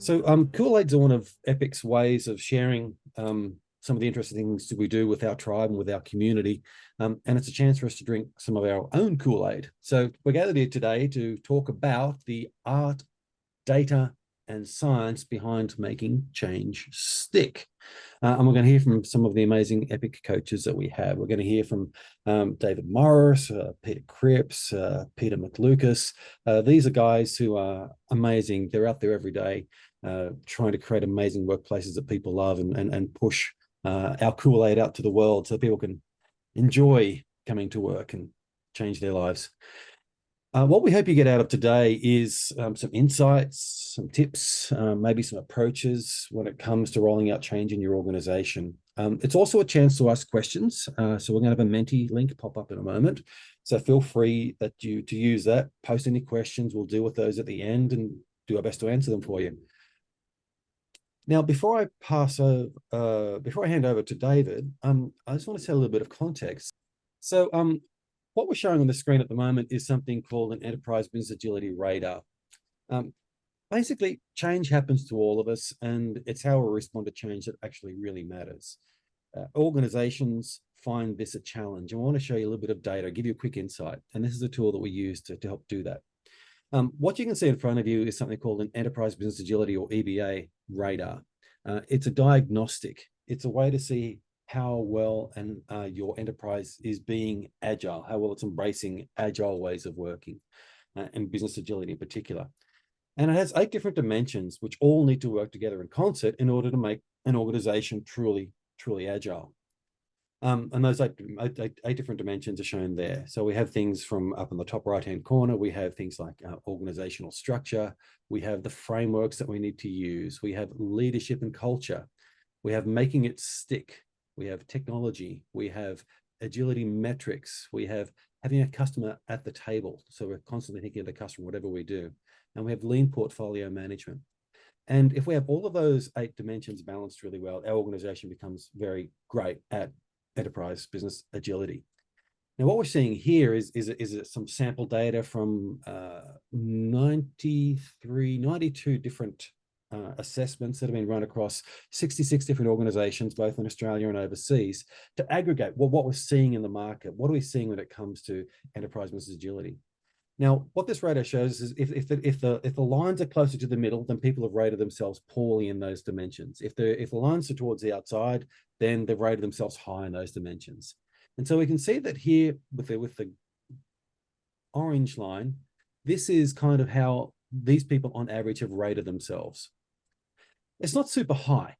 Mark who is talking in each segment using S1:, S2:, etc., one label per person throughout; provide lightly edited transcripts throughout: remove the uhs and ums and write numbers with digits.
S1: So Kool-Aid's one of EPiC's ways of sharing some of the interesting things that we do with our tribe and with our community. And it's a chance for us to drink some of our own Kool-Aid. So we're gathered here today to talk about the art, data, and science behind making change stick. And we're going to hear from some of the amazing EPiC coaches that we have. We're going to hear from David Morris, Peter Cripps, Peter McLucas. These are guys who are amazing. They're out there every day trying to create amazing workplaces that people love and push our Kool-Aid out to the world so people can enjoy coming to work and change their lives. What we hope you get out of today is some insights, some tips, maybe some approaches when it comes to rolling out change in your organization. It's also a chance to ask questions. So we're going to have a Menti link pop up in a moment. So feel free to use that. Post any questions. We'll deal with those at the end and do our best to answer them for you. Now, before I hand over to David, I just want to say a little bit of context. So what we're showing on the screen at the moment is something called an Enterprise Business Agility Radar. Basically, change happens to all of us, and it's how we respond to change that actually really matters. Organizations find this a challenge. I want to show you a little bit of data, give you a quick insight, and this is a tool that we use to help do that. What you can see in front of you is something called an Enterprise Business Agility, or EBA, radar. It's a diagnostic. It's a way to see how well your enterprise is being agile, how well it's embracing agile ways of working, and business agility in particular. And it has 8 different dimensions, which all need to work together in concert in order to make an organization truly agile. And those eight different dimensions are shown there. So we have things from up in the top right-hand corner. We have things like organizational structure. We have the frameworks that we need to use. We have leadership and culture. We have making it stick. We have technology. We have agility metrics. We have having a customer at the table. So we're constantly thinking of the customer, whatever we do. And we have lean portfolio management. And if we have all of those 8 dimensions balanced really well, our organization becomes very great at enterprise business agility. Now, what we're seeing here is some sample data from 92 different assessments that have been run across 66 different organizations, both in Australia and overseas, to aggregate what we're seeing in the market. What are we seeing when it comes to enterprise business agility? Now, what this radar shows is if the lines are closer to the middle, then people have rated themselves poorly in those dimensions. If the lines are towards the outside, then they've rated themselves high in those dimensions. And so we can see that here with the orange line, this is kind of how these people on average have rated themselves. It's not super high.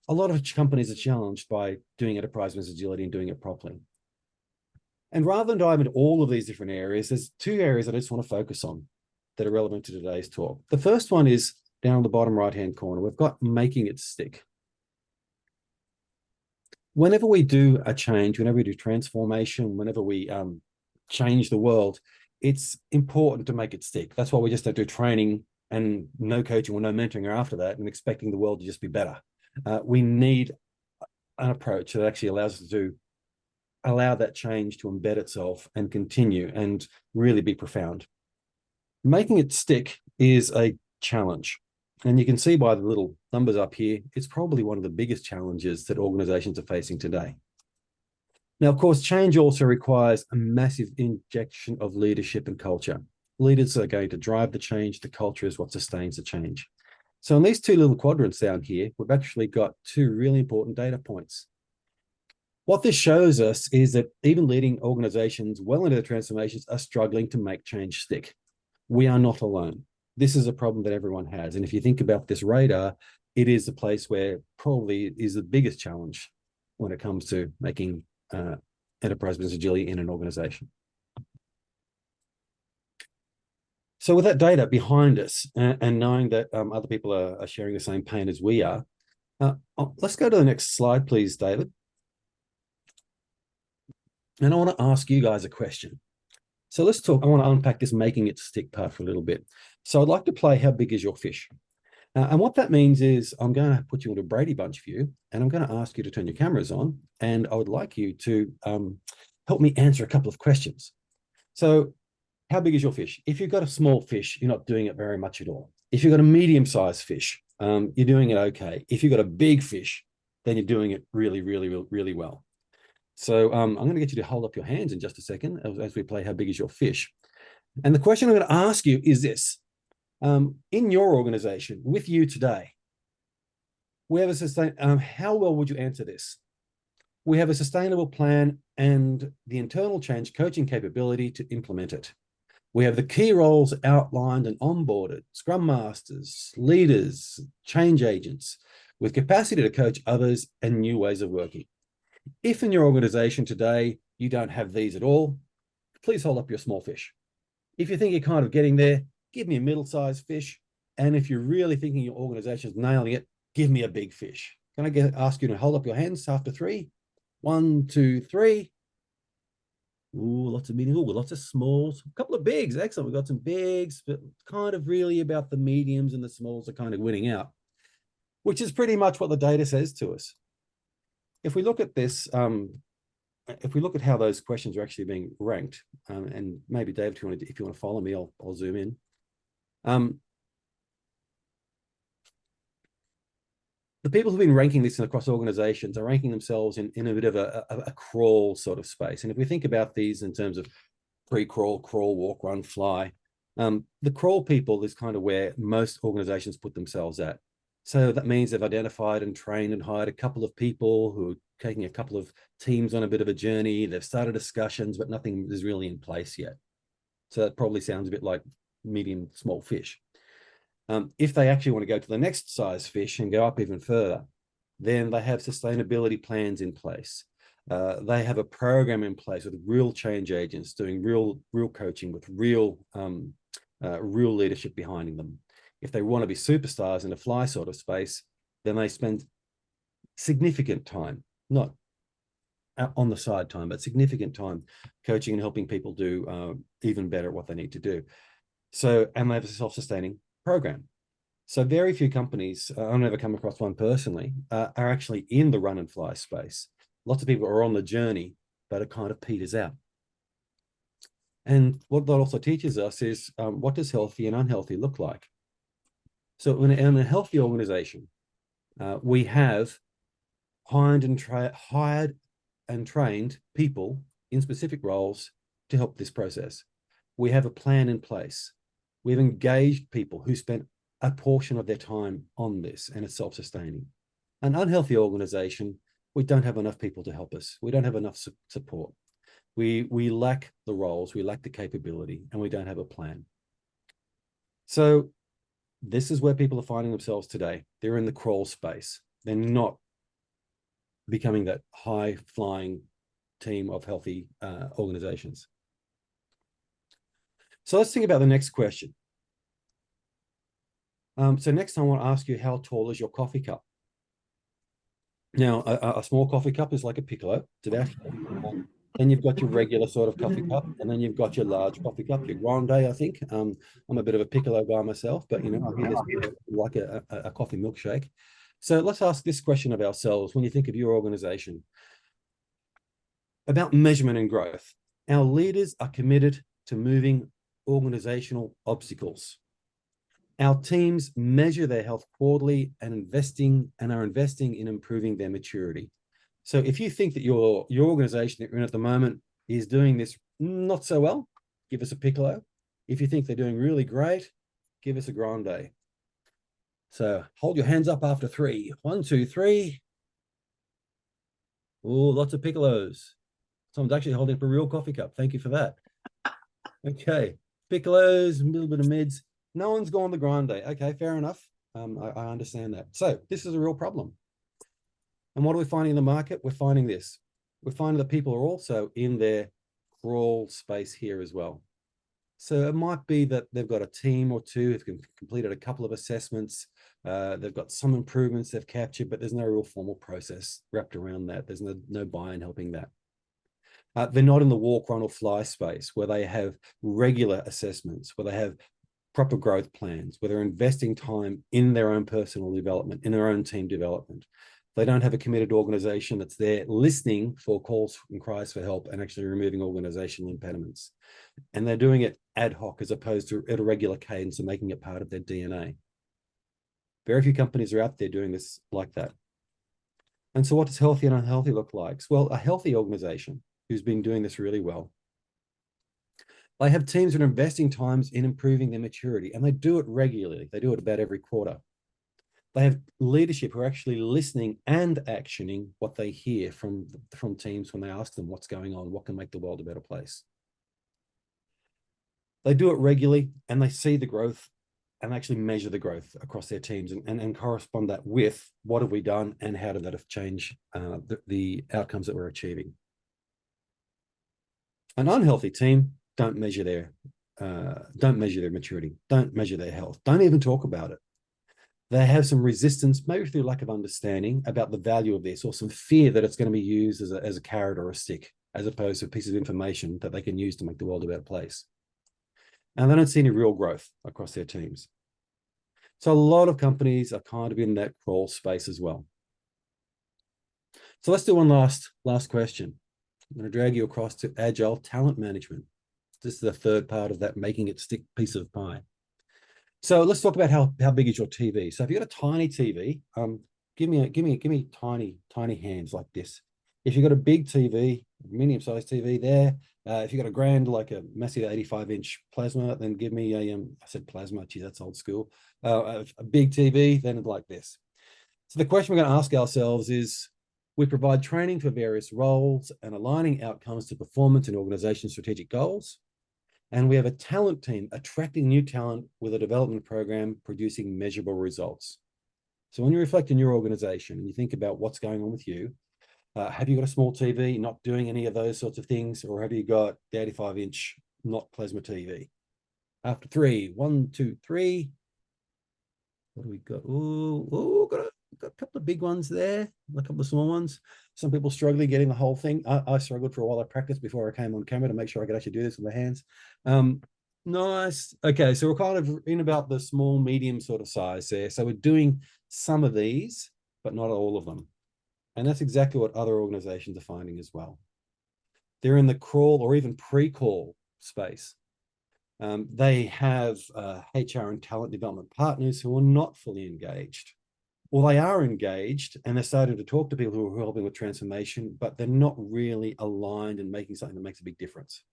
S1: A lot of companies are challenged by doing enterprise business agility and doing it properly. And rather than dive into all of these different areas, there's 2 areas that I just want to focus on that are relevant to today's talk. The first one is down on the bottom right-hand corner. We've got making it stick. Whenever we do a change, whenever we do transformation, whenever we change the world, it's important to make it stick. That's why we just don't do training and no coaching or no mentoring after that and expecting the world to just be better. We need an approach that actually allows us to allow that change to embed itself and continue and really be profound. Making it stick is a challenge. And you can see by the little numbers up here, it's probably one of the biggest challenges that organizations are facing today. Now, of course, change also requires a massive injection of leadership and culture. Leaders are going to drive the change. The culture is what sustains the change. So in these 2 little quadrants down here, we've actually got 2 really important data points. What this shows us is that even leading organizations well into the transformations are struggling to make change stick. We are not alone. This is a problem that everyone has. And if you think about this radar, it is the place where probably is the biggest challenge when it comes to making enterprise business agility in an organization. So with that data behind us and knowing that other people are sharing the same pain as we are, let's go to the next slide, please, David. And I want to ask you guys a question. So let's talk. I want to unpack this making it stick part for a little bit. So I'd like to play how big is your fish? And what that means is I'm going to put you into a Brady Bunch view, and I'm going to ask you to turn your cameras on, and I would like you to help me answer a couple of questions. So how big is your fish? If you've got a small fish, you're not doing it very much at all. If you've got a medium-sized fish, you're doing it okay. If you've got a big fish, then you're doing it really, really, really well. So I'm going to get you to hold up your hands in just a second as we play How Big Is Your Fish? And the question I'm going to ask you is this. In your organization, with you today, we have a how well would you answer this? We have a sustainable plan and the internal change coaching capability to implement it. We have the key roles outlined and onboarded, scrum masters, leaders, change agents, with capacity to coach others and new ways of working. If in your organization today you don't have these at all, please hold up your small fish. If you think you're kind of getting there, give me a middle-sized fish. And if you're really thinking your organization is nailing it, give me a big fish. Can I ask you to hold up your hands after 3? 1, 2, 3. Ooh, lots of mediums. Ooh, lots of smalls. A couple of bigs. Excellent. We've got some bigs, but kind of really about the mediums and the smalls are kind of winning out, which is pretty much what the data says to us. If we look at this, if we look at how those questions are actually being ranked, and maybe Dave, if you want to follow me, I'll zoom in. The people who've been ranking this across organizations are ranking themselves in a bit of a crawl sort of space. And if we think about these in terms of pre-crawl, crawl, walk, run, fly, the crawl people is kind of where most organizations put themselves at. So that means they've identified and trained and hired a couple of people who are taking a couple of teams on a bit of a journey. They've started discussions, but nothing is really in place yet. So that probably sounds a bit like medium, small fish. If they actually want to go to the next size fish and go up even further, then they have sustainability plans in place. They have a program in place with real change agents doing real coaching with real leadership behind them. If they want to be superstars in a fly sort of space, then they spend significant time, not on the side time, but significant time coaching and helping people do even better at what they need to do. So, and they have a self-sustaining program. So very few companies, I've never come across one personally, are actually in the run and fly space. Lots of people are on the journey, but it kind of peters out. And what that also teaches us is what does healthy and unhealthy look like? So in a healthy organization, we have hired and trained people in specific roles to help this process. We have a plan in place. We've engaged people who spent a portion of their time on this, and it's self-sustaining. An unhealthy organization, we don't have enough people to help us. We don't have enough support. We lack the roles, we lack the capability, and we don't have a plan. So this is where people are finding themselves today. They're in the crawl space. They're not becoming that high-flying team of healthy organizations. So let's think about the next question. So next I want to ask you, how tall is your coffee cup? Now, a small coffee cup is like a piccolo. It's about, then you've got your regular sort of coffee cup, and then you've got your large coffee cup, your grande, I think. I'm a bit of a piccolo guy myself, but, you know, I hear this like a coffee milkshake. So let's ask this question of ourselves when you think of your organization. About measurement and growth. Our leaders are committed to moving organizational obstacles. Our teams measure their health quarterly and are investing in improving their maturity. So if you think that your organization that you're in at the moment is doing this not so well, give us a piccolo. If you think they're doing really great, give us a grande. So hold your hands up after 3. 1, 2, 3. Oh, lots of piccolos. Someone's actually holding up a real coffee cup. Thank you for that. Okay, piccolos, a little bit of mids. No one's gone the grande. Okay, fair enough. I understand that. So this is a real problem. And what are we finding in the market? We're finding this. We're finding that people are also in their crawl space here as well. So it might be that they've got a team or two who've completed a couple of assessments. They've got some improvements they've captured, but there's no real formal process wrapped around that. There's no buy-in helping that. They're not in the walk, run, or fly space where they have regular assessments, where they have proper growth plans, where they're investing time in their own personal development, in their own team development. They don't have a committed organization that's there listening for calls and cries for help and actually removing organizational impediments. And they're doing it ad hoc as opposed to at a regular cadence and making it part of their DNA. Very few companies are out there doing this like that. And so what does healthy and unhealthy look like? Well, a healthy organization who's been doing this really well, they have teams that are investing times in improving their maturity, and they do it regularly. They do it about every quarter. They have leadership who are actually listening and actioning what they hear from teams when they ask them what's going on, what can make the world a better place. They do it regularly, and they see the growth and actually measure the growth across their teams and correspond that with what have we done and how did that have changed the outcomes that we're achieving. An unhealthy team don't measure their maturity, don't measure their health, don't even talk about it. They have some resistance, maybe through lack of understanding about the value of this, or some fear that it's going to be used as a carrot or a stick, as opposed to a piece of information that they can use to make the world a better place. And they don't see any real growth across their teams. So a lot of companies are kind of in that crawl space as well. So let's do one last question. I'm going to drag you across to Agile talent management. This is the third part of that making it stick piece of pie. So let's talk about how big is your TV. So if you've got a tiny TV, give me tiny hands like this. If you've got a big TV, medium-sized TV there, if you've got a grand, like a massive 85-inch plasma, then give me a, I said plasma, geez, that's old school. A big TV, then like this. So the question we're going to ask ourselves is, we provide training for various roles and aligning outcomes to performance and organization strategic goals. And we have a talent team attracting new talent with a development program producing measurable results. So when you reflect in your organization and you think about what's going on with you, have you got a small TV not doing any of those sorts of things, or have you got the 85-inch not plasma TV? After 3, 1, 2, 3. What do we got? Oh, got a couple of big ones there, a couple of small ones. Some people struggling getting the whole thing. I struggled for a while. I practiced before I came on camera to make sure I could actually do this with my hands. Nice. Okay, so we're kind of in about the small, medium sort of size there. So we're doing some of these, but not all of them. And that's exactly what other organizations are finding as well. They're in the crawl or even pre-crawl space. They have HR and talent development partners who are not fully engaged. Well, they are engaged and they're starting to talk to people who are helping with transformation, but they're not really aligned and making something that makes a big difference.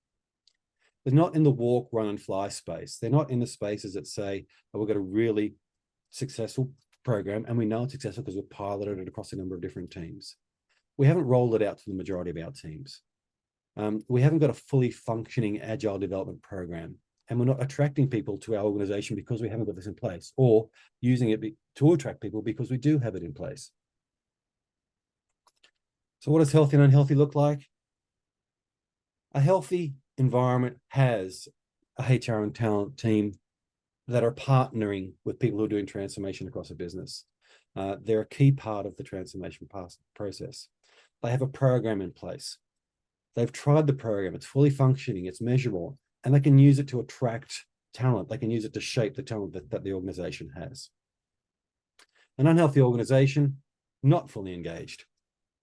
S1: They're not in the walk, run, and fly space. They're not in the spaces that say, oh, we've got a really successful program, and we know it's successful because we've piloted it across a number of different teams. We haven't rolled it out to the majority of our teams. We haven't got a fully functioning agile development program, and we're not attracting people to our organization because we haven't got this in place, or using it to attract people because we do have it in place. So what does healthy and unhealthy look like? A healthy environment has a HR and talent team that are partnering with people who are doing transformation across a business. They're a key part of the transformation process. They have a program in place. They've tried the program. It's fully functioning. It's measurable. And they can use it to attract talent. They can use it to shape the talent that the organization has. An unhealthy organization, not fully engaged,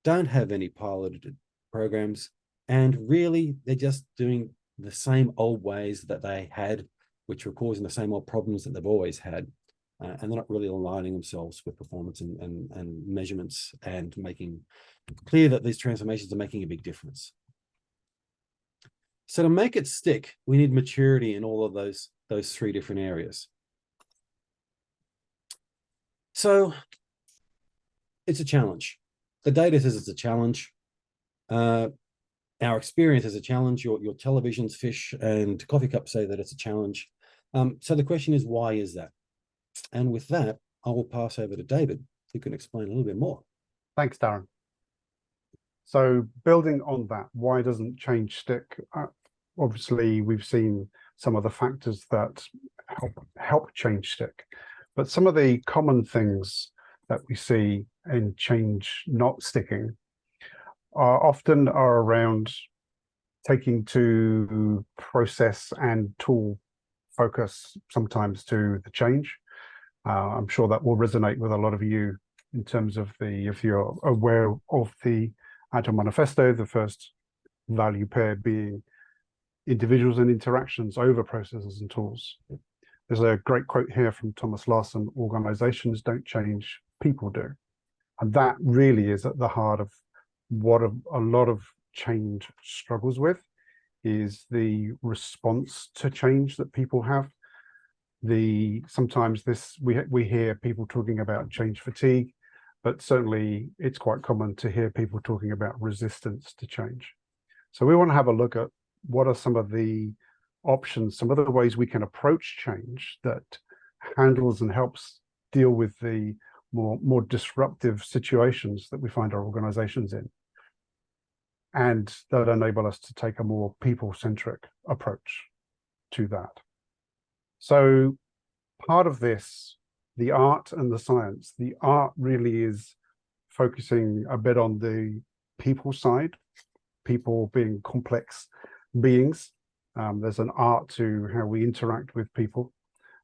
S1: don't have any piloted programs, and really they're just doing the same old ways that they had, which were causing the same old problems that they've always had. And they're not really aligning themselves with performance and measurements and making clear that these transformations are making a big difference. So to make it stick, we need maturity in all of those 3 different areas. So it's a challenge. The data says it's a challenge. Our experience is a challenge. Your televisions, fish, and coffee cups say that it's a challenge. So the question is, why is that? And with that, I will pass over to David, who can explain a little bit more.
S2: Thanks, Darren. So building on that, why doesn't change stick? Obviously, we've seen some of the factors that help change stick, but some of the common things that we see in change not sticking often are around taking to process and tool focus sometimes to the change. I'm sure that will resonate with a lot of you in terms of if you're aware of the Agile Manifesto, the first value pair being individuals and interactions over processes and tools. There's a great quote here from Thomas Larson: organizations don't change, people do. And that really is at the heart of what a lot of change struggles with, is the response to change that people have. Sometimes we hear people talking about change fatigue, but certainly it's quite common to hear people talking about resistance to change. So we want to have a look at what are some of the options, some of the ways we can approach change that handles and helps deal with the more disruptive situations that we find our organizations in, and that enable us to take a more people-centric approach to that. So part of this, the art and the science, the art really is focusing a bit on the people side, people being complex beings. There's an art to how we interact with people.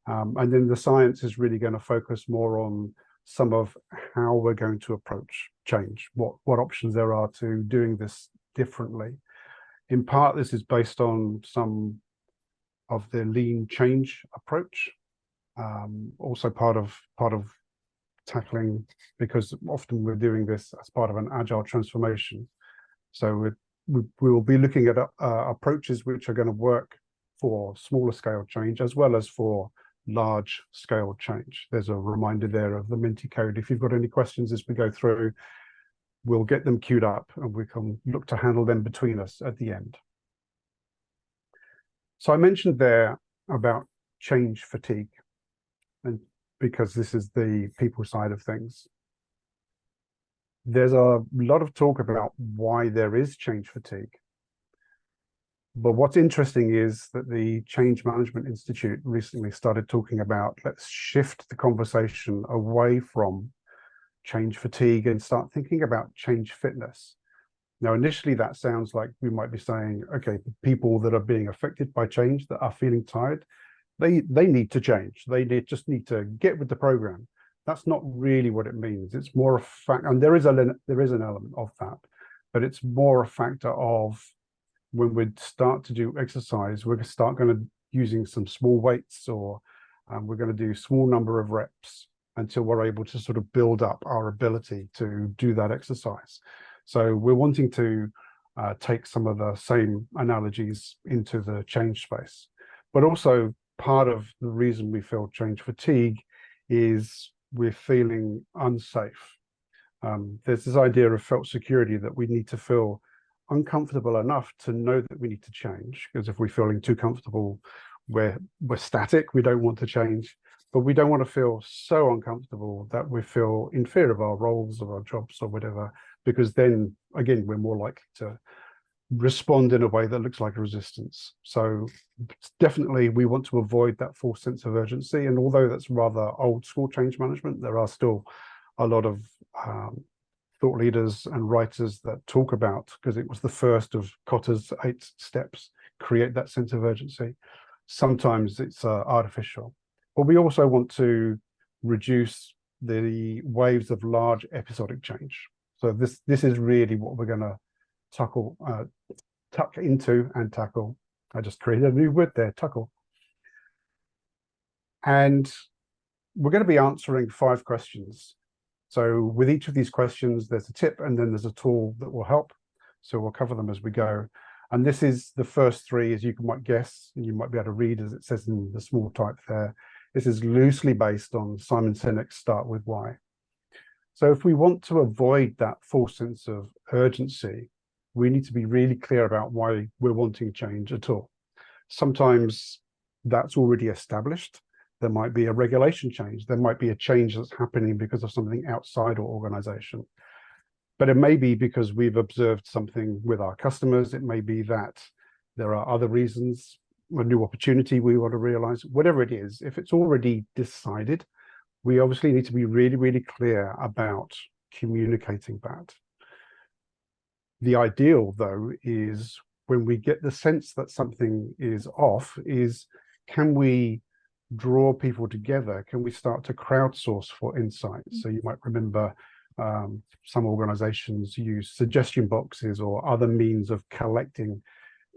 S2: And then the science is really going to focus more on some of how we're going to approach change, what options there are to doing this differently. In part, this is based on some of the lean change approach. Also part of tackling, because often we're doing this as part of an agile transformation. So we will be looking at approaches which are going to work for smaller scale change as well as for large scale change. There's a reminder there of the Menti code. If you've got any questions as we go through, we'll get them queued up and we can look to handle them between us at the end. So I mentioned there about change fatigue, and because this is the people side of things. There's a lot of talk about why there is change fatigue. But what's interesting is that the Change Management Institute recently started talking about, let's shift the conversation away from change fatigue and start thinking about change fitness. Now, initially that sounds like we might be saying, okay, the people that are being affected by change, that are feeling tired, they need to change. They just need to get with the program. That's not really what it means. It's more a fact, and there is an element of that, but it's more a factor of when we start to do exercise, we're going to start using some small weights, or we're going to do small number of reps until we're able to sort of build up our ability to do that exercise. So we're wanting to take some of the same analogies into the change space. But also part of the reason we feel change fatigue is we're feeling unsafe. There's this idea of felt security, that we need to feel uncomfortable enough to know that we need to change, because if we're feeling too comfortable, we're static, we don't want to change, but we don't want to feel so uncomfortable that we feel in fear of our roles or our jobs or whatever, because then again we're more likely to respond in a way that looks like a resistance. So definitely we want to avoid that false sense of urgency, and although that's rather old school change management, there are still a lot of thought leaders and writers that talk about, because it was the first of Kotter's 8 steps, create that sense of urgency. Sometimes it's artificial, but we also want to reduce the waves of large episodic change. So this is really what we're going to tuck into and tackle. I just created a new word there, tuckle. And we're going to be answering 5 questions. So with each of these questions, there's a tip and then there's a tool that will help. So we'll cover them as we go. And this is the first 3, as you might guess, and you might be able to read as it says in the small type there. This is loosely based on Simon Sinek's Start With Why. So if we want to avoid that false sense of urgency, we need to be really clear about why we're wanting change at all. Sometimes that's already established. There might be a regulation change. There might be a change that's happening because of something outside our organization. But it may be because we've observed something with our customers. It may be that there are other reasons, a new opportunity we want to realize. Whatever it is, if it's already decided, we obviously need to be really, really clear about communicating that. The ideal, though, is when we get the sense that something is off, is can we draw people together? Can we start to crowdsource for insights? So you might remember some organizations use suggestion boxes or other means of collecting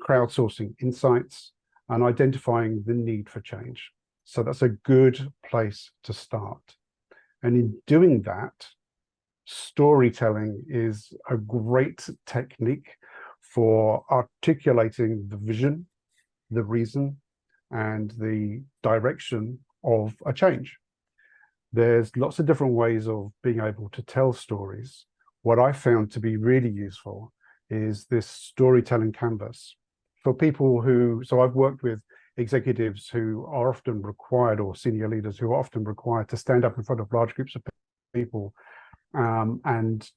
S2: crowdsourcing insights, and identifying the need for change. So that's a good place to start. And in doing that, storytelling is a great technique for articulating the vision, the reason, and the direction of a change. There's lots of different ways of being able to tell stories. What I found to be really useful is this storytelling canvas for people who, so I've worked with executives who are often required, or senior leaders who are often required to stand up in front of large groups of people and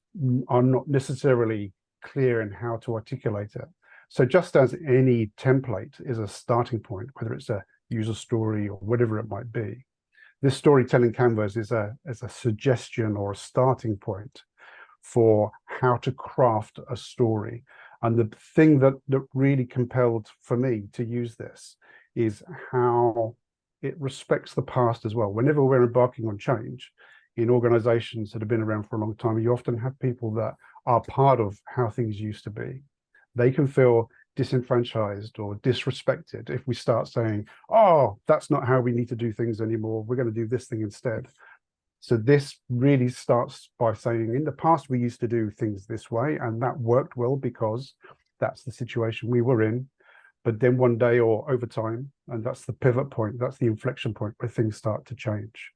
S2: are not necessarily clear in how to articulate it. So just as any template is a starting point, whether it's a user story or whatever it might be, this storytelling canvas is a suggestion or a starting point for how to craft a story. And the thing that really compelled for me to use this is how it respects the past as well. Whenever we're embarking on change in organizations that have been around for a long time, you often have people that are part of how things used to be. They can feel disenfranchised or disrespected if we start saying, oh, that's not how we need to do things anymore, we're going to do this thing instead. So this really starts by saying, in the past, we used to do things this way, and that worked well because that's the situation we were in. But then one day or over time, and that's the pivot point, that's the inflection point where things start to change.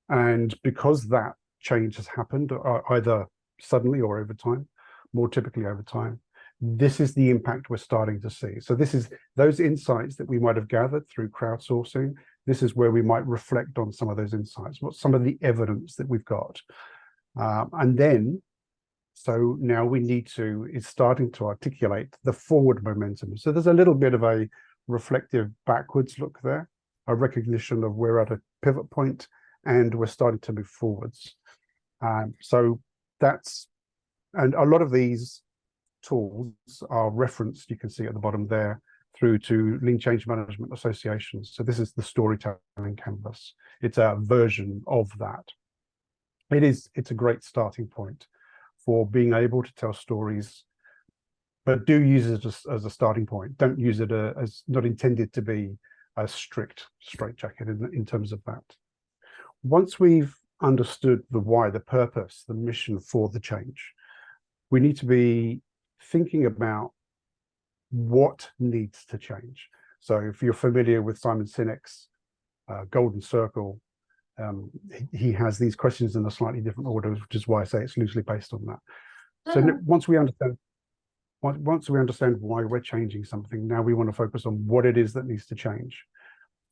S2: And because that change has happened, either suddenly or over time, more typically over time, this is the impact we're starting to see. So this is those insights that we might have gathered through crowdsourcing. This is where we might reflect on some of those insights, what's some of the evidence that we've got. And then, so now we need to, is starting to articulate the forward momentum. So there's a little bit of a reflective backwards look there, a recognition of we're at a pivot point and we're starting to move forwards. So that's, and a lot of these tools are referenced, you can see at the bottom there, through to Lean Change Management Associations. So this is the storytelling canvas. It's a version of that. It's a great starting point for being able to tell stories, but do use it as a starting point. Don't use it as not intended to be a strict straitjacket in terms of that. Once we've understood the why, the purpose, the mission for the change, we need to be thinking about what needs to change. So if you're familiar with Simon Sinek's Golden Circle, he has these questions in a slightly different order, which is why I say it's loosely based on that. So once we understand why we're changing something, now we want to focus on what it is that needs to change.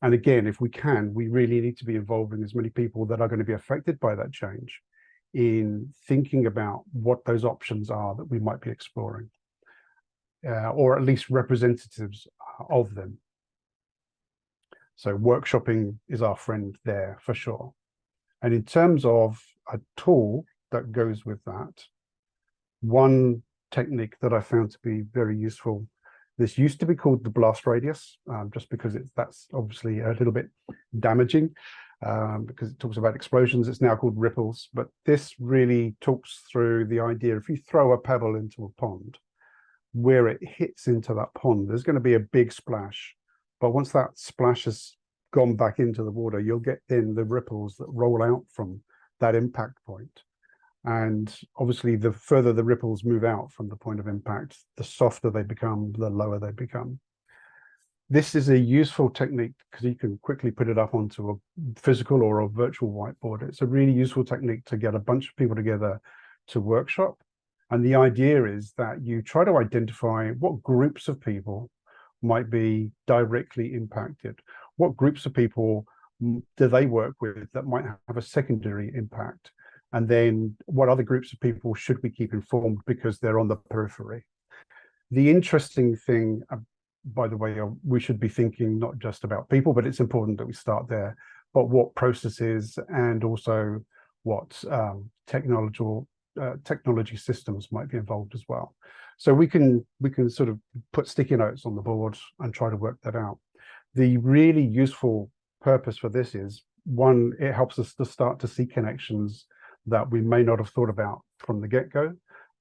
S2: And again, if we can, we really need to be involving as many people that are going to be affected by that change in thinking about what those options are that we might be exploring, or at least representatives of them. So workshopping is our friend there for sure. And in terms of a tool that goes with that, one technique that I found to be very useful, this used to be called the blast radius, just because that's obviously a little bit damaging, because it talks about explosions. It's now called ripples, but this really talks through the idea, if you throw a pebble into a pond, where it hits into that pond, there's going to be a big splash. But once that splash has gone back into the water, you'll get in the ripples that roll out from that impact point. And obviously, the further the ripples move out from the point of impact, the softer they become, the lower they become. This is a useful technique because you can quickly put it up onto a physical or a virtual whiteboard. It's a really useful technique to get a bunch of people together to workshop. And the idea is that you try to identify what groups of people might be directly impacted. What groups of people do they work with that might have a secondary impact? And then what other groups of people should we keep informed because they're on the periphery? The interesting thing, by the way, we should be thinking not just about people, but it's important that we start there, but what processes and also what technology systems might be involved as well. So we can sort of put sticky notes on the board and try to work that out. The really useful purpose for this is, one, it helps us to start to see connections that we may not have thought about from the get-go.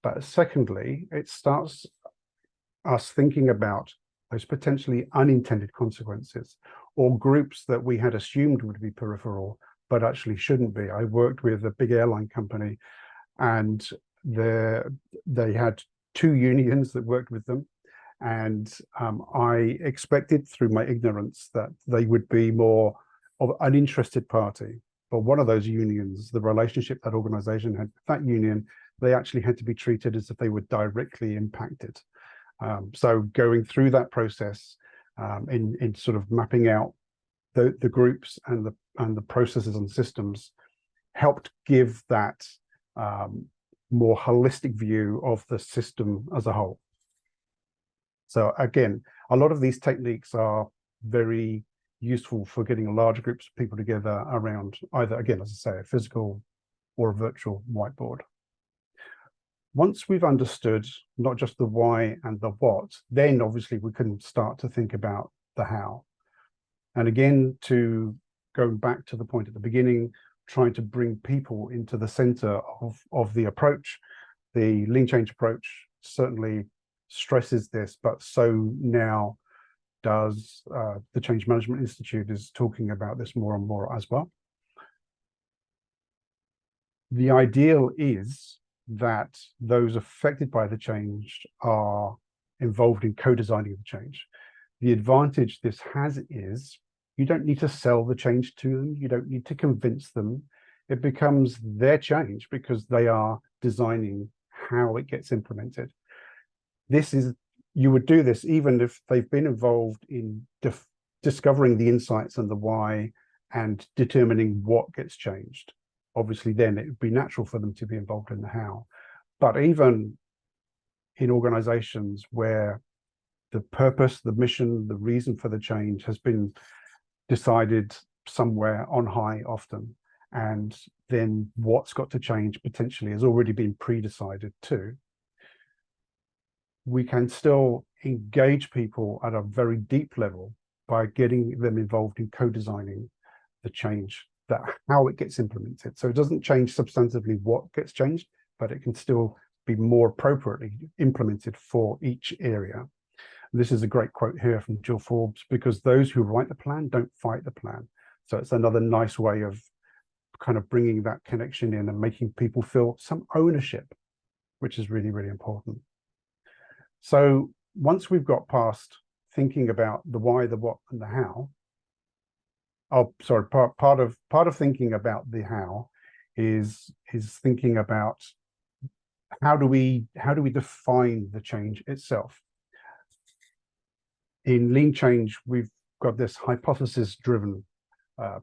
S2: But secondly, it starts us thinking about those potentially unintended consequences, or groups that we had assumed would be peripheral, but actually shouldn't be. I worked with a big airline company, and they had 2 unions that worked with them. And I expected, through my ignorance, that they would be more of an interested party. But one of those unions, the relationship that organization had with that union, they actually had to be treated as if they were directly impacted. So going through that process, in sort of mapping out the groups and the processes and systems, helped give that more holistic view of the system as a whole. So again, a lot of these techniques are very useful for getting large groups of people together around either, again, as I say, a physical or a virtual whiteboard. Once we've understood not just the why and the what, then obviously we can start to think about the how. And again, to go back to the point at the beginning, trying to bring people into the center of the approach. The lean change approach certainly stresses this, but so now does the Change Management Institute is talking about this more and more as well. The ideal is that those affected by the change are involved in co-designing the change. The advantage this has is you don't need to sell the change to them. You don't need to convince them. It becomes their change because they are designing how it gets implemented. You would do this even if they've been involved in discovering the insights and the why and determining what gets changed. Obviously, then it would be natural for them to be involved in the how. But even in organizations where the purpose, the mission, the reason for the change has been decided somewhere on high often, and then what's got to change potentially has already been pre-decided too, we can still engage people at a very deep level by getting them involved in co-designing the change, that how it gets implemented. So it doesn't change substantively what gets changed, but it can still be more appropriately implemented for each area. This is a great quote here from Jill Forbes, because those who write the plan don't fight the plan. So it's another nice way of kind of bringing that connection in and making people feel some ownership, which is really, really important. So once we've got past thinking about the why, the what, and the how, part of thinking about the how is thinking about how do we define the change itself. In lean change, we've got this hypothesis-driven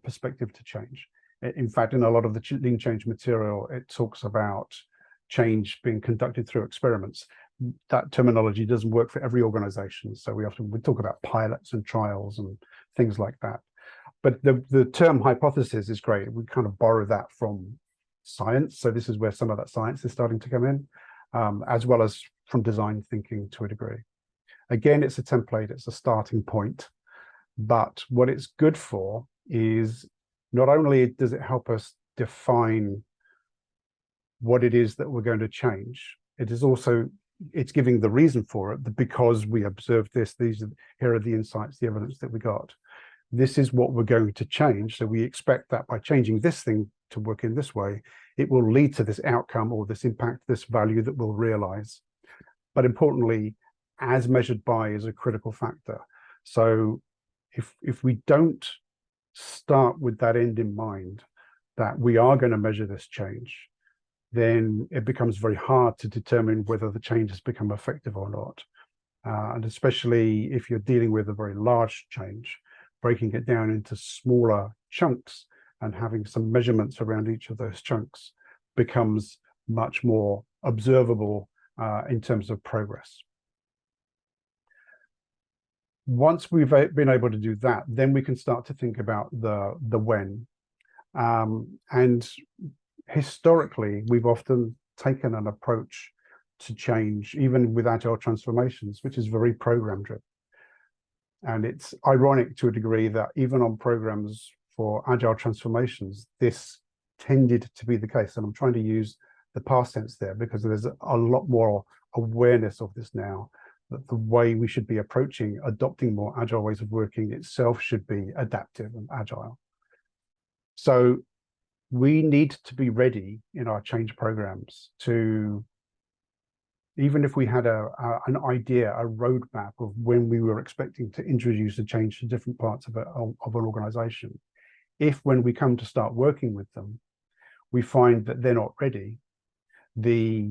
S2: perspective to change. In fact, in a lot of the lean change material, it talks about change being conducted through experiments. That terminology doesn't work for every organization. So we talk about pilots and trials and things like that. But the term hypothesis is great. We kind of borrow that from science. So this is where some of that science is starting to come in, as well as from design thinking to a degree. Again, it's a template, it's a starting point. But what it's good for is not only does it help us define what it is that we're going to change, it's giving the reason for it, because we observed this, here are the insights, the evidence that we got. This is what we're going to change. So we expect that by changing this thing to work in this way, it will lead to this outcome or this impact, this value that we'll realize. But importantly, as measured by is a critical factor. So if we don't start with that end in mind, that we are going to measure this change, then it becomes very hard to determine whether the change has become effective or not. And especially if you're dealing with a very large change, breaking it down into smaller chunks and having some measurements around each of those chunks becomes much more observable in terms of progress. Once we've been able to do that, then we can start to think about the when. And historically, we've often taken an approach to change, even with agile transformations, which is very program driven. And it's ironic to a degree that even on programs for agile transformations, this tended to be the case. And I'm trying to use the past tense there because there's a lot more awareness of this now. that the way we should be approaching adopting more agile ways of working itself should be adaptive and agile. So we need to be ready in our change programs to, even if we had an idea, a roadmap of when we were expecting to introduce a change to different parts of an organization, if when we come to start working with them, we find that they're not ready, the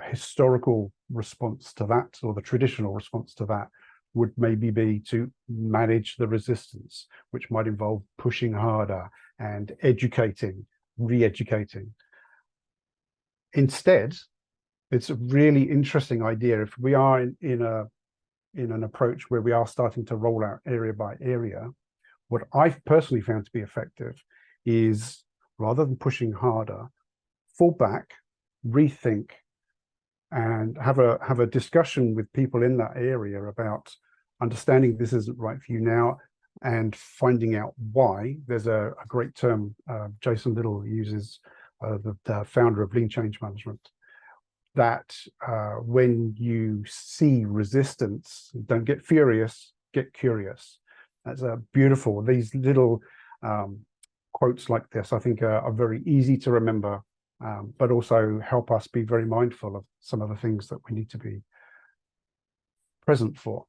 S2: historical response to that, or the traditional response to that, would maybe be to manage the resistance, which might involve pushing harder and educating, re-educating. Instead, it's a really interesting idea. If we are in an approach where we are starting to roll out area by area, what I've personally found to be effective is, rather than pushing harder, fall back, rethink, and have a discussion with people in that area about understanding this isn't right for you now, and finding out why. There's a great term Jason Little uses, the founder of Lean Change Management, that when you see resistance, don't get furious, get curious. That's beautiful. These little quotes like this, I think, are very easy to remember, but also help us be very mindful of some of the things that we need to be present for.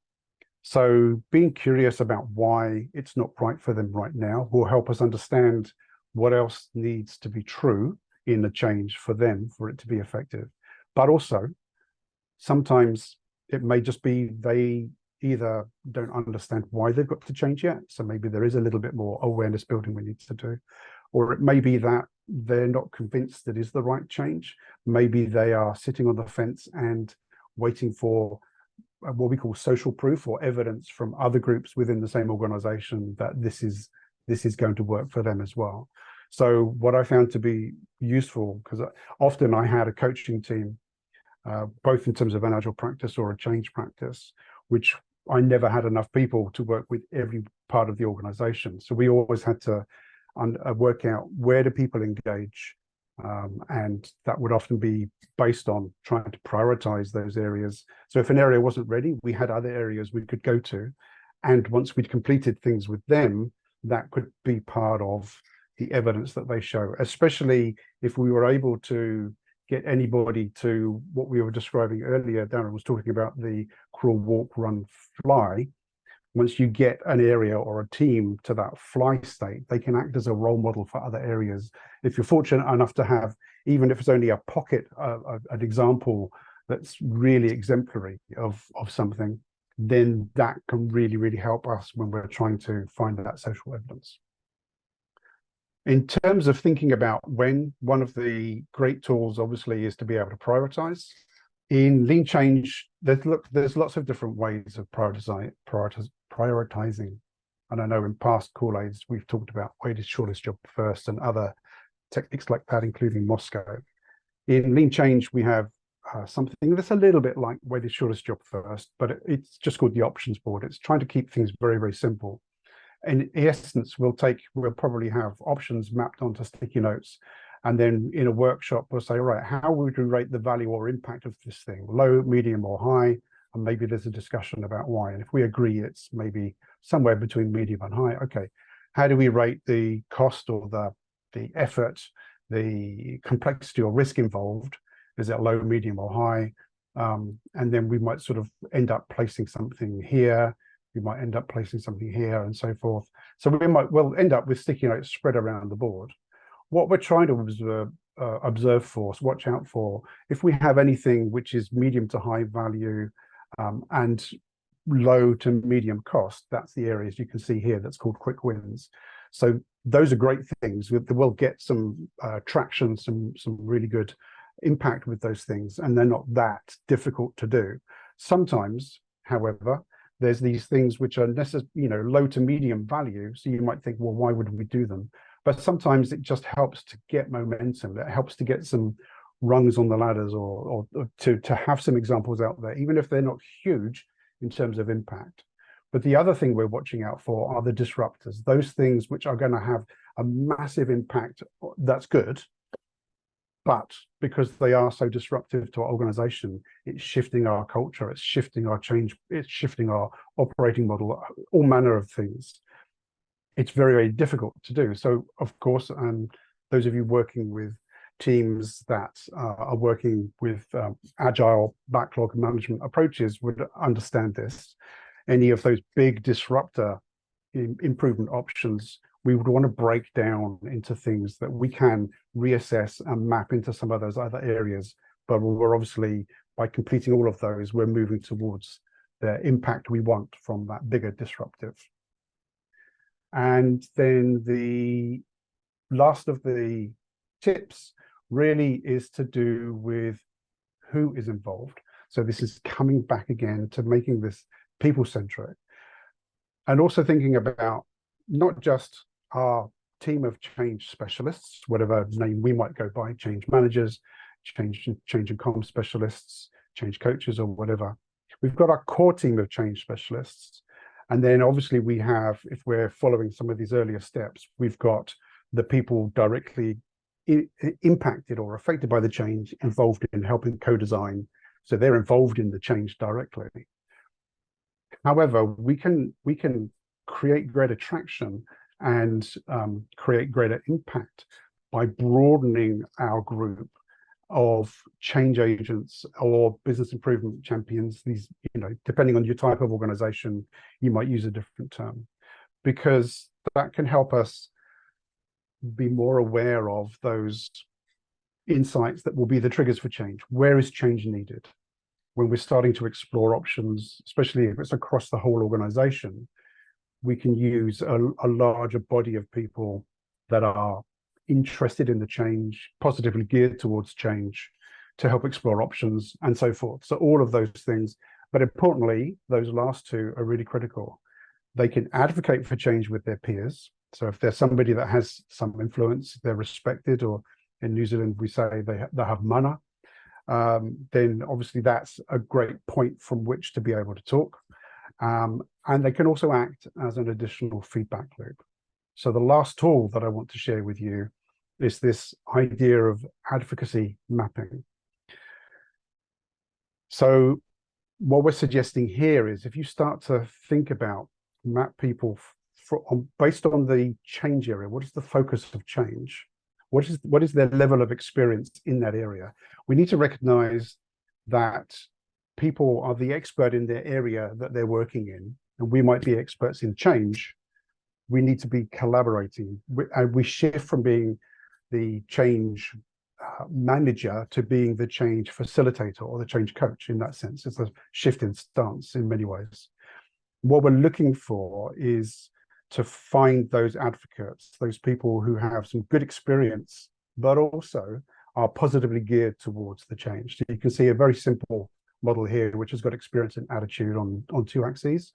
S2: So being curious about why it's not right for them right now will help us understand what else needs to be true in the change for them for it to be effective. But also, sometimes it may just be they either don't understand why they've got to change yet, so maybe there is a little bit more awareness building we need to do, or it may be that they're not convinced that is the right change. Maybe they are sitting on the fence and waiting for what we call social proof, or evidence from other groups within the same organization that this is going to work for them as well. So what I found to be useful, because often I had a coaching team, both in terms of an agile practice or a change practice, which I never had enough people to work with every part of the organization. So we always had to work out, where do people engage? And that would often be based on trying to prioritize those areas. So if an area wasn't ready, we had other areas we could go to. And once we'd completed things with them, that could be part of the evidence that they show, especially if we were able to get anybody to what we were describing earlier. Darren was talking about the crawl, walk, run, fly. Once you get an area or a team to that fly state, they can act as a role model for other areas. If you're fortunate enough to have, even if it's only a pocket, an example that's really exemplary of something, then that can really, really help us when we're trying to find that social evidence. In terms of thinking about when, one of the great tools obviously is to be able to prioritize. In Lean Change, there's lots of different ways of prioritizing. And I know in past Kool-Aids, we've talked about weighted shortest job first and other techniques like that, including Moscow. In Lean Change, we have something that's a little bit like weighted shortest job first, but it's just called the options board. It's trying to keep things very, very simple. In essence, we'll probably have options mapped onto sticky notes. And then in a workshop, we'll say, right, how would we rate the value or impact of this thing? Low, medium, or high? And maybe there's a discussion about why. And if we agree it's maybe somewhere between medium and high, okay, how do we rate the cost or the effort, the complexity or risk involved? Is it low, medium, or high? And then we might sort of end up placing something here. We might end up placing something here, and so forth. So we'll end up with sticky notes spread around the board. What we're trying to observe for, watch out for, if we have anything which is medium to high value and low to medium cost, that's the areas you can see here that's called quick wins. So those are great things. We'll get some traction, some really good impact with those things, and they're not that difficult to do. Sometimes, however, there's these things which are low to medium value. So you might think, well, why would we do them? But sometimes it just helps to get momentum. It helps to get some rungs on the ladders, or to have some examples out there, even if they're not huge in terms of impact. But the other thing we're watching out for are the disruptors, those things which are going to have a massive impact. That's good, but because they are so disruptive to our organization, it's shifting our culture, it's shifting our change, it's shifting our operating model, all manner of things. It's very, very difficult to do. So, of course, those of you working with teams that are working with agile backlog management approaches would understand this. Any of those big disruptor improvement options, we would want to break down into things that we can reassess and map into some of those other areas. But we're obviously, by completing all of those, we're moving towards the impact we want from that bigger disruptive. And then the last of the tips really is to do with who is involved. So this is coming back again to making this people-centric, and also thinking about not just our team of change specialists, whatever name we might go by, change managers, change and comm specialists, change coaches, or whatever. We've got our core team of change specialists. And then obviously we have, if we're following some of these earlier steps, we've got the people directly impacted or affected by the change, involved in helping co-design. So they're involved in the change directly. However, we can create greater traction and create greater impact by broadening our group of change agents or business improvement champions. These, depending on your type of organization, you might use a different term, because that can help us be more aware of those insights that will be the triggers for change. Where is change needed? When we're starting to explore options, especially if it's across the whole organization, we can use a larger body of people that are interested in the change, positively geared towards change, to help explore options and so forth. So all of those things, but importantly, those last two are really critical. They can advocate for change with their peers. So if there's somebody that has some influence, they're respected, or in New Zealand, we say they have mana, then obviously that's a great point from which to be able to talk. And they can also act as an additional feedback loop. So the last tool that I want to share with you is this idea of advocacy mapping. So what we're suggesting here is, if you start to think about map people based on the change area, what is the focus of change? What is their level of experience in that area? We need to recognize that people are the expert in their area that they're working in, and we might be experts in change. We need to be collaborating. We shift from being the change manager to being the change facilitator or the change coach. In that sense, it's a shift in stance in many ways. What we're looking for is to find those advocates, those people who have some good experience, but also are positively geared towards the change. So you can see a very simple model here, which has got experience and attitude on two axes.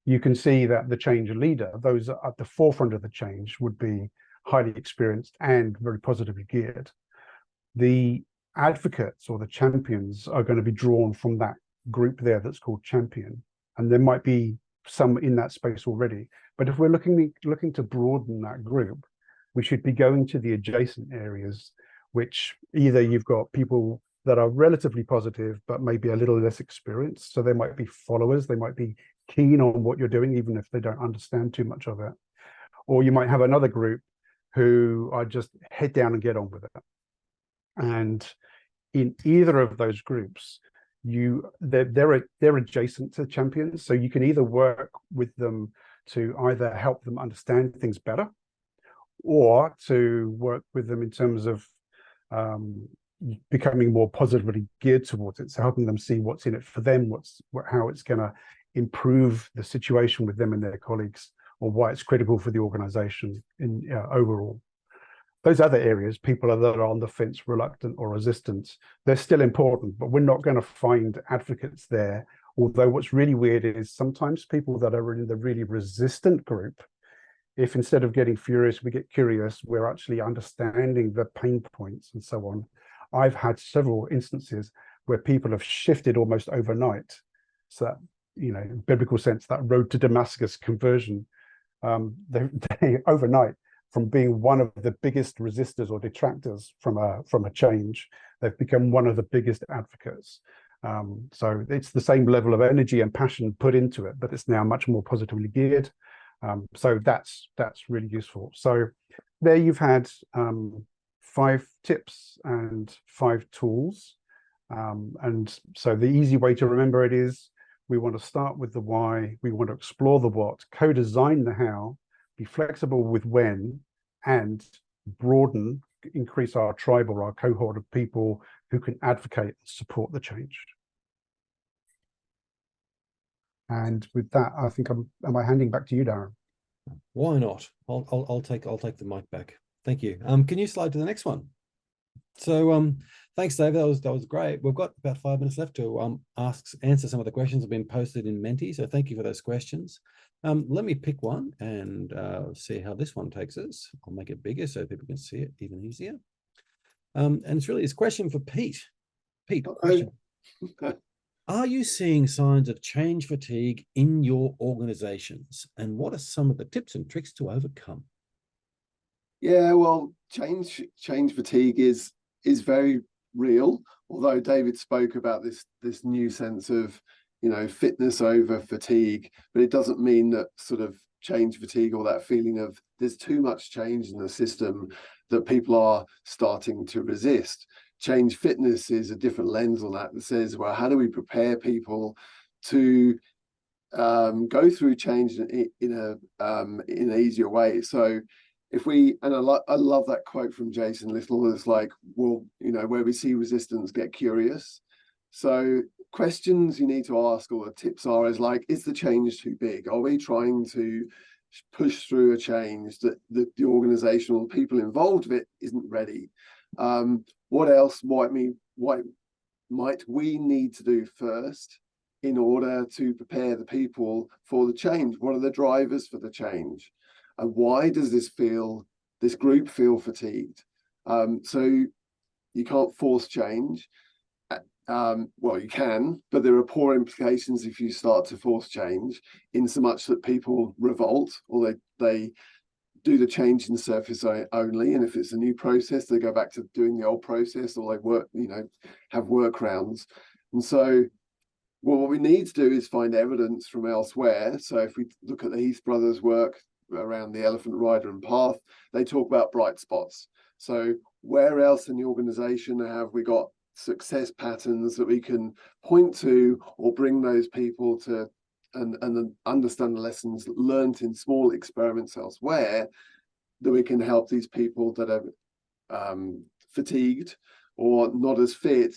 S2: You can see that the change leader, those at the forefront of the change, would be highly experienced and very positively geared. The advocates or the champions are going to be drawn from that group there that's called champion. And there might be some in that space already. But if we're looking to broaden that group, we should be going to the adjacent areas, which either you've got people that are relatively positive, but maybe a little less experienced. So they might be followers, they might be keen on what you're doing, even if they don't understand too much of it. Or you might have another group who are just head down and get on with it. And in either of those groups, they're adjacent to champions. So you can either work with them to either help them understand things better, or to work with them in terms of becoming more positively geared towards it. So helping them see what's in it for them, how it's going to improve the situation with them and their colleagues, or why it's critical for the organization in overall. Those other areas, people that are on the fence, reluctant or resistant, they're still important, but we're not going to find advocates there. Although what's really weird is sometimes people that are in the really resistant group, if instead of getting furious, we get curious, we're actually understanding the pain points and so on. I've had several instances where people have shifted almost overnight. So that, in biblical sense, that road to Damascus conversion, they overnight from being one of the biggest resistors or detractors from a change, they've become one of the biggest advocates. So it's the same level of energy and passion put into it, but it's now much more positively geared. So that's really useful. So there you've had 5 tips and 5 tools. And so the easy way to remember it is, we want to start with the why, we want to explore the what, co-design the how, be flexible with when, and broaden, increase our tribe or our cohort of people who can advocate and support the change. And with that, I think am I handing back to you, Darren?
S1: Why not? I'll take the mic back. Thank you. Can you slide to the next one? So thanks, Dave. That was great. We've got about 5 minutes left to answer some of the questions that have been posted in Menti. So thank you for those questions. Let me pick one and see how this one takes us. I'll make it bigger so people can see it even easier. And it's a question for Pete. Pete, question. Are you seeing signs of change fatigue in your organizations? And what are some of the tips and tricks to overcome?
S3: Yeah, well, change fatigue is very real. Although David spoke about this new sense of, you know, fitness over fatigue, but it doesn't mean that sort of change fatigue or that feeling of there's too much change in the system that people are starting to resist. Change fitness is a different lens on that says, well, how do we prepare people to go through change in an easier way? So if we, and I love that quote from Jason Little, it's like, well, you know, where we see resistance, get curious. So questions you need to ask, or the tips are, is like, is the change too big? Are we trying to push through a change that the organizational people involved with it isn't ready? What else might we need to do first in order to prepare the people for the change? What are the drivers for the change? And why does this group feel fatigued? So you can't force change. Well, you can, but there are poor implications if you start to force change, in so much that people revolt, or they do the change in surface only. And if it's a new process, they go back to doing the old process, or they work, you know, have workarounds. And so, well, what we need to do is find evidence from elsewhere. So if we look at the Heath brothers' work around the elephant rider and path, they talk about bright spots. So where else in the organization have we got success patterns that we can point to, or bring those people to and understand the lessons learned in small experiments elsewhere, that we can help these people that are fatigued or not as fit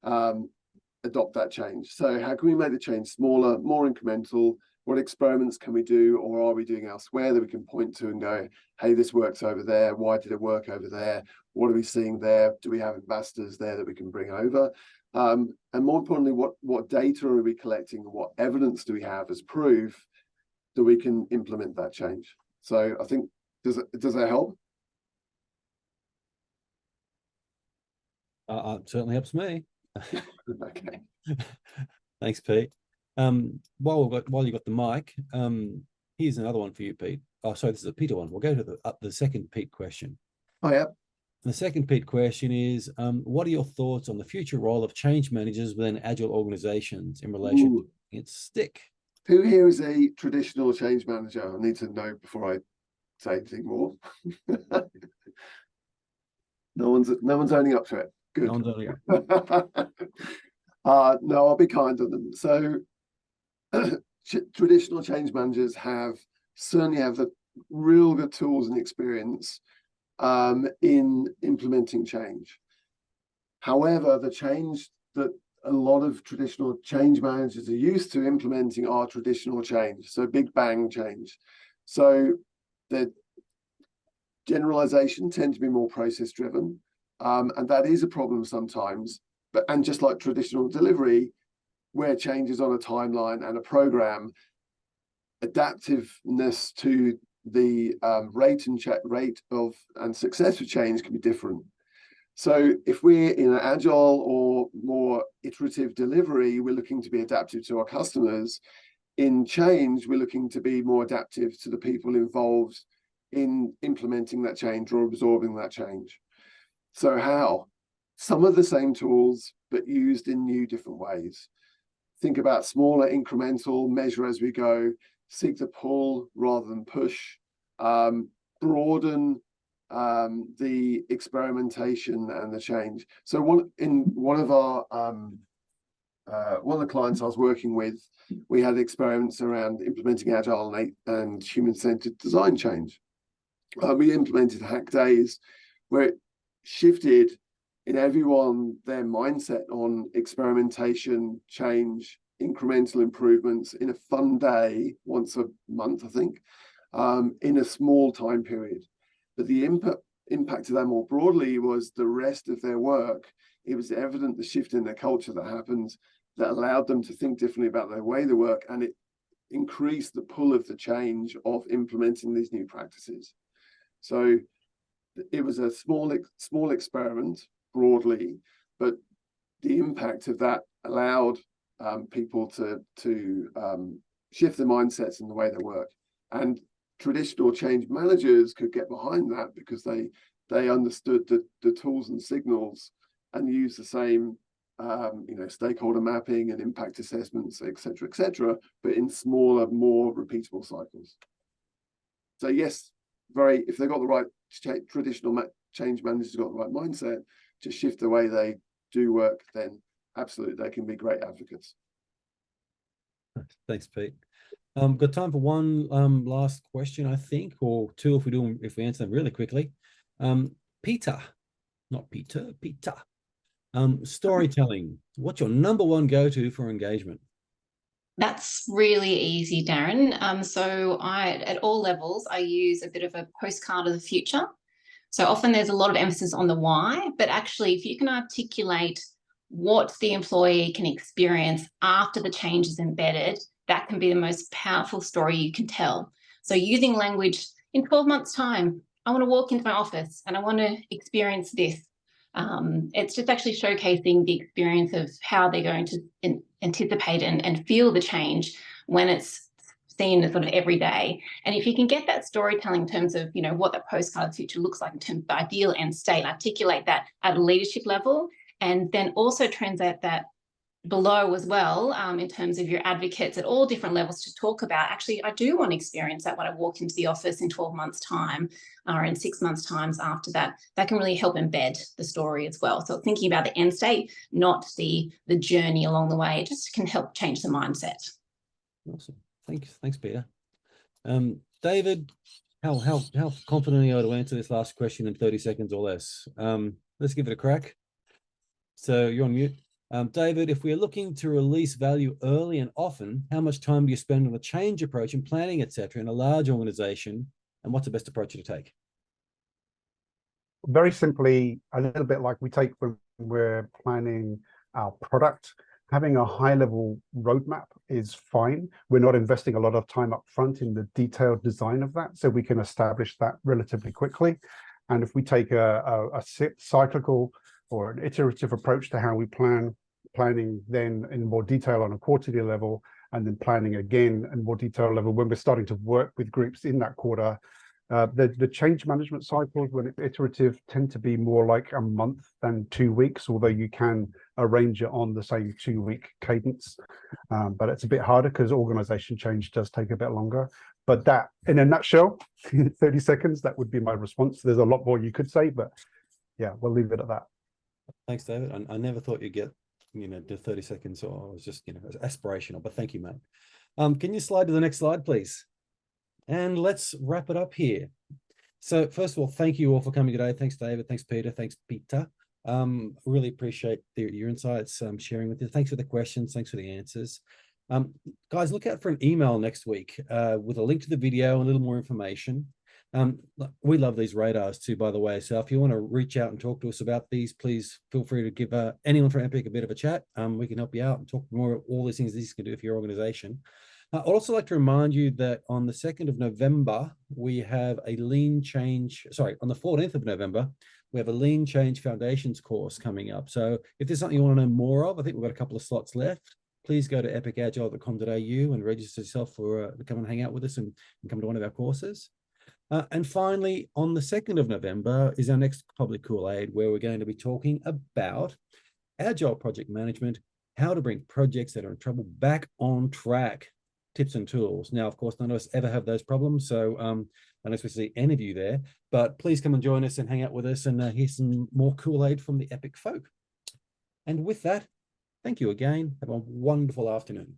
S3: adopt that change. So how can we make the change smaller, more incremental? What experiments can we do, or are we doing elsewhere, that we can point to and go, hey, this works over there. Why did it work over there? What are we seeing there? Do we have ambassadors there that we can bring over? And more importantly, what data are we collecting, and what evidence do we have as proof that we can implement that change? So I think, does that help?
S1: Certainly helps me.
S3: Okay.
S1: Thanks, Pete. While you got the mic, here's another one for you, Pete. Oh, sorry, this is a Peter one. We'll go to the second Pete question.
S3: Oh, yeah.
S1: The second Pete question is, what are your thoughts on the future role of change managers within Agile organizations in relation to its stick?
S3: Who here is a traditional change manager? I need to know before I say anything more. No one's owning up to it. Good.
S1: No one's owning up.
S3: No, I'll be kind to them. So traditional change managers certainly have the real good tools and experience in implementing change. However, the change that a lot of traditional change managers are used to implementing are traditional change, so big bang change. So the generalization tend to be more process driven, and that is a problem sometimes. And just like traditional delivery, where change is on a timeline and a program, adaptiveness to the rate and success of change can be different. So if we're in an agile or more iterative delivery, we're looking to be adaptive to our customers. In change, we're looking to be more adaptive to the people involved in implementing that change or absorbing that change. So how? Some of the same tools, but used in new different ways. Think about smaller incremental, measure as we go, seek to pull rather than push, broaden the experimentation and the change. So one of the clients I was working with, we had experiments around implementing Agile and human-centered design change. We implemented hack days where it shifted in everyone their mindset on experimentation, change, incremental improvements in a fun day once a month, I think, in a small time period. But the impact of that more broadly was the rest of their work. It was evident the shift in their culture that happened that allowed them to think differently about their way they work, and it increased the pull of the change of implementing these new practices. So it was a small experiment broadly, but the impact of that allowed people to shift their mindsets and the way they work. And traditional change managers could get behind that because they understood the tools and signals and use the same stakeholder mapping and impact assessments, etc., but in smaller, more repeatable cycles. So yes, if they've got the right traditional change managers got the right mindset to shift the way they do work, then absolutely they can be great advocates.
S1: Thanks, Pete. Got time for one last question, I think, or two if we answer them really quickly. Peter, not Peter, Peter. Storytelling. What's your number one go-to for engagement?
S4: That's really easy, Darren. So at all levels, I use a bit of a postcard of the future. So often there's a lot of emphasis on the why, but actually if you can articulate what the employee can experience after the change is embedded, that can be the most powerful story you can tell. So using language, in 12 months' time, I want to walk into my office and I want to experience this. It's just actually showcasing the experience of how they're going to anticipate and feel the change when it's seen as sort of every day. And if you can get that storytelling in terms of, what that postcard future looks like in terms of ideal end state, articulate that at a leadership level, and then also translate that below as well, in terms of your advocates at all different levels to talk about, actually, I do want to experience that when I walk into the office in 12 months' time or in 6 months' time after that. That can really help embed the story as well. So thinking about the end state, not the journey along the way, it just can help change the mindset.
S1: Awesome. Thanks, Peter. David, how confident are you to answer this last question in 30 seconds or less? Let's give it a crack. So you're on mute. David, if we're looking to release value early and often, how much time do you spend on the change approach and planning, etc., in a large organization, and what's the best approach to take?
S2: Very simply, a little bit like we take when we're planning our product. Having a high-level roadmap is fine. We're not investing a lot of time up front in the detailed design of that, so we can establish that relatively quickly. And if we take a cyclical or an iterative approach to how we planning then in more detail on a quarterly level, and then planning again in more detailed level when we're starting to work with groups in that quarter. The change management cycles, when it's iterative, tend to be more like a month than 2 weeks, although you can arrange it on the same 2-week cadence. But it's a bit harder because organization change does take a bit longer. But that, in a nutshell, 30 seconds, that would be my response. There's a lot more you could say, but yeah, we'll leave it at that.
S1: Thanks, David. I never thought you'd get, the 30 seconds, or it was just, aspirational, but thank you, mate. Can you slide to the next slide, please? And let's wrap it up here. So first of all, thank you all for coming today. Thanks, David. Thanks, Peter. Thanks, Peter. Really appreciate your insights, sharing with you. Thanks for the questions. Thanks for the answers. Guys, look out for an email next week with a link to the video and a little more information. We love these radars too, by the way. So if you want to reach out and talk to us about these, please feel free to give anyone from EPiC a bit of a chat. We can help you out and talk more about all these things these can do for your organization. I'd also like to remind you that on the 2nd of November, we have a on the 14th of November, we have a Lean Change Foundations course coming up. So if there's something you want to know more of, I think we've got a couple of slots left. Please go to epicagile.com.au and register yourself to come and hang out with us and come to one of our courses. And finally, on the 2nd of November is our next public Kool-Aid, where we're going to be talking about Agile project management, how to bring projects that are in trouble back on track, tips and tools. Now, of course, none of us ever have those problems, so unless we see any of you there, but please come and join us and hang out with us and hear some more Kool-Aid from the EPiC folk. And with that, thank you again. Have a wonderful afternoon.